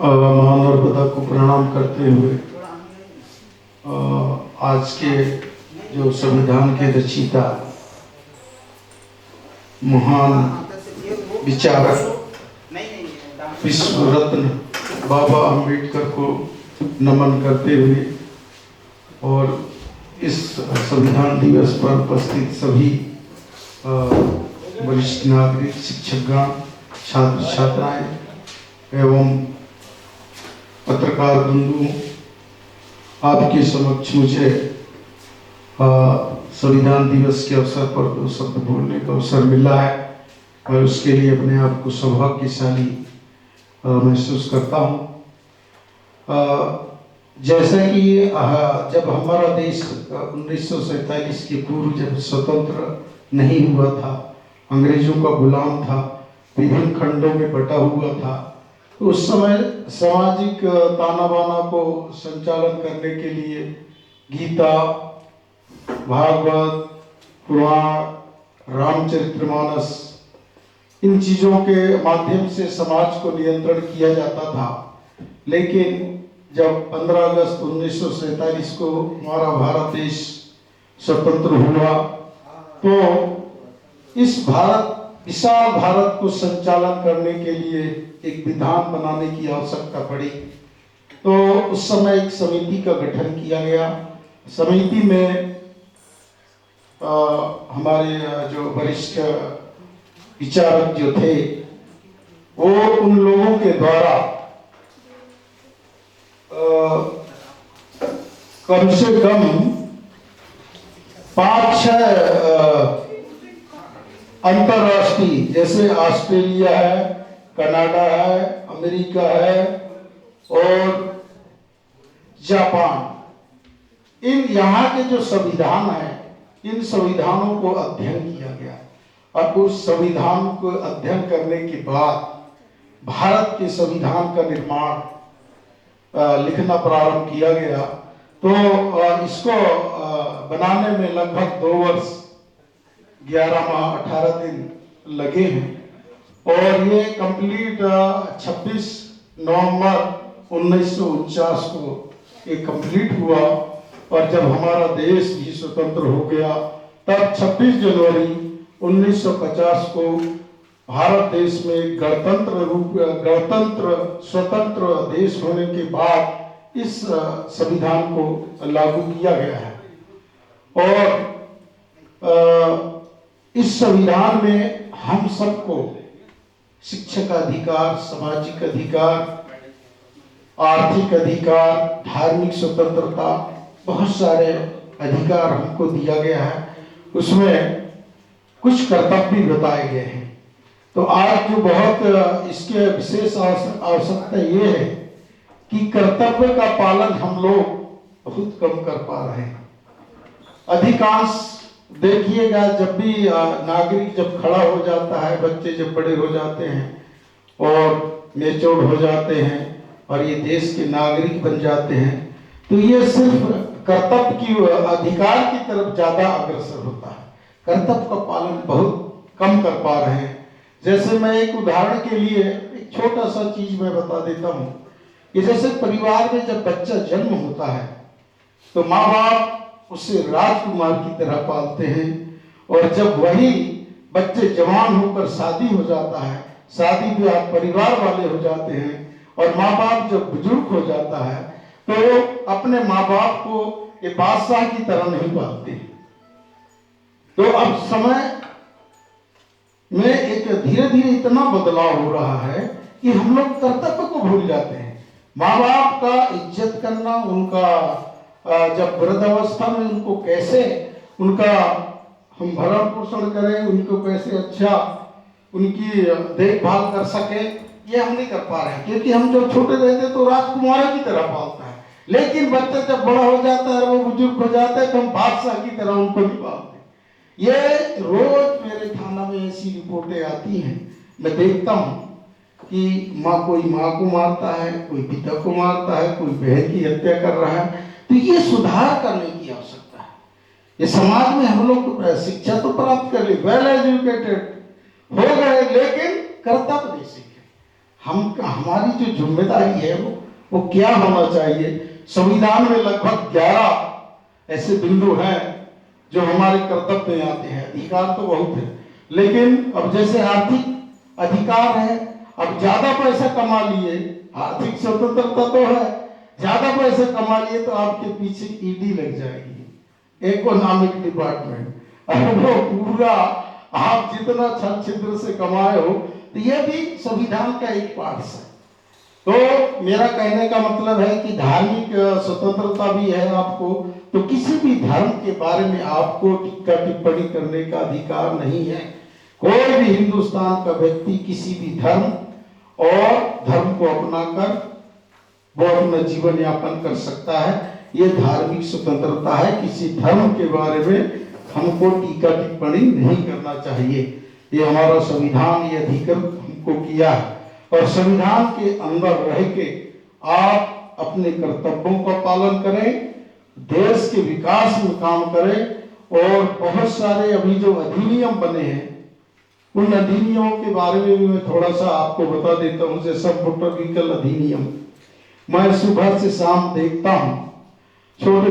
मां नर्मदा को प्रणाम करते हुए आज के जो संविधान के रचयिता महान विचारक विश्व रत्न बाबा अम्बेडकर को नमन करते हुए और इस संविधान दिवस पर उपस्थित सभी वरिष्ठ नागरिक, शिक्षकगण, छात्र छात्राएं एवं पत्रकार बंधु, आपके समक्ष मुझे संविधान दिवस के अवसर पर 2 शब्द बोलने का अवसर मिला है। मैं उसके लिए अपने आप को सौभाग्यशाली महसूस करता हूँ। जैसा कि जब हमारा देश 1947 के पूर्व जब स्वतंत्र नहीं हुआ था, अंग्रेजों का गुलाम था, विभिन्न खंडों में बटा हुआ था, तो उस समय सामाजिक ताना बाना को संचालन करने के लिए गीता, भागवत, पुराण, रामचरितमानस, इन चीजों के माध्यम से समाज को नियंत्रण किया जाता था। लेकिन जब 15 अगस्त 1947 को हमारा भारत देश स्वतंत्र हुआ, तो इस विशाल भारत को संचालन करने के लिए एक विधान बनाने की आवश्यकता पड़ी। तो उस समय एक समिति का गठन किया गया। समिति में हमारे जो वरिष्ठ विचारक जो थे, वो उन लोगों के द्वारा कम से कम 5-6 अंतरराष्ट्रीय, जैसे ऑस्ट्रेलिया है, कनाडा है, अमेरिका है और जापान, इन यहाँ के जो संविधान है, इन संविधानों को अध्ययन किया गया। और उस संविधान को अध्ययन करने के बाद भारत के संविधान का निर्माण लिखना प्रारंभ किया गया। तो इसको बनाने में लगभग 2 वर्ष 11 माह 18 दिन लगे हैं और ये कंप्लीट 26 नवंबर 1949 को ये कंप्लीट हुआ। और जब हमारा देश भी स्वतंत्र हो गया, तब 26 जनवरी 1950 को भारत देश में स्वतंत्र देश होने के बाद इस संविधान को लागू किया गया है। और इस संविधान में हम सबको शिक्षा का अधिकार, सामाजिक अधिकार, आर्थिक अधिकार, धार्मिक स्वतंत्रता, बहुत सारे अधिकार हमको दिया गया है। उसमें कुछ कर्तव्य बताए गए हैं। तो आज जो बहुत इसके विशेष आवश्यकता ये है कि कर्तव्य का पालन हम लोग बहुत कम कर पा रहे हैं। अधिकांश देखिएगा, जब भी नागरिक जब खड़ा हो जाता है, बच्चे जब बड़े हो जाते हैं और मैच्योर हो जाते हैं और ये देश के नागरिक बन जाते हैं, तो ये सिर्फ कर्तव्य की अधिकार की तरफ ज्यादा अग्रसर होता है। कर्तव्य का पालन बहुत कम कर पा रहे हैं। जैसे मैं एक उदाहरण के लिए एक छोटा सा चीज मैं बता देता हूँ कि जैसे परिवार में जब बच्चा जन्म होता है, तो माँ बाप उसे राजकुमार की तरह पालते हैं। और जब वही बच्चे जवान होकर शादी हो जाता है, शादी ब्याह परिवार वाले हो जाते हैं, और माँ बाप जब बुजुर्ग हो जाता है, तो अपने माँ बाप को ये बादशाह की तरह नहीं पालते। तो अब समय में एक धीरे धीरे इतना बदलाव हो रहा है कि हम लोग कर्तव्य को भूल जाते हैं। माँ बाप का इज्जत करना, उनका जब वृद्धावस्था में उनको कैसे उनका हम भरण पोषण करें, उनको कैसे अच्छा उनकी देखभाल कर सके, ये हम नहीं कर पा रहे हैं। क्योंकि हम जब छोटे रहते तो राजकुमारों की तरह पालता है, लेकिन बच्चा जब बड़ा हो जाता है, वो बुजुर्ग हो जाता है, तो हम बादशाह की तरह उनको नहीं पालते। ये रोज मेरे थाना में ऐसी रिपोर्टें आती हैं। मैं देखता हूँ कि कोई माँ को मारता है, कोई पिता को मारता है, कोई बहन की हत्या कर रहा है। तो ये सुधार करने की आवश्यकता है। ये समाज में हम लोग शिक्षा तो प्राप्त कर ली, वेल एजुकेटेड हो गए, लेकिन कर्तव्य नहीं सीखे। हमारी जो जिम्मेदारी है वो क्या होना चाहिए। संविधान में लगभग 11 ऐसे बिंदु हैं जो हमारे कर्तव्य में आते हैं। अधिकार तो बहुत है, लेकिन अब जैसे आर्थिक अधिकार है, अब ज्यादा पैसा कमा लिए, आर्थिक स्वतंत्रता तो है, ज्यादा पैसा कमा लिए तो आपके पीछे ईडी लग जाएगी, इकोनॉमिक डिपार्टमेंट। और वो पूरा आप जितना छल छिद्र से कमाए हो, तो यह भी संविधान का एक पार्ट है। तो मेरा कहने का मतलब है कि धार्मिक स्वतंत्रता भी है आपको, तो किसी भी धर्म के बारे में आपको टीका टिप्पणी करने का अधिकार नहीं है। कोई भी हिंदुस्तान का व्यक्ति किसी भी धर्म और धर्म को अपनाकर वो अपना जीवन यापन कर सकता है। ये धार्मिक स्वतंत्रता है। किसी धर्म के बारे में हमको टीका टिप्पणी नहीं करना चाहिए। ये हमारा संविधान ये अधिकृत हमको किया है, और संविधान के अंदर रह के आप अपने कर्तव्यों का पालन करें, देश के विकास में काम करें। और बहुत सारे अभी जो अधिनियम बने हैं, उन अधिनियमों के बारे में भी मैं थोड़ा सा आपको बता देता हूँ। जैसा मोटर व्हीकल अधिनियम, मैं सुबह से शाम देखता हूँ छोटे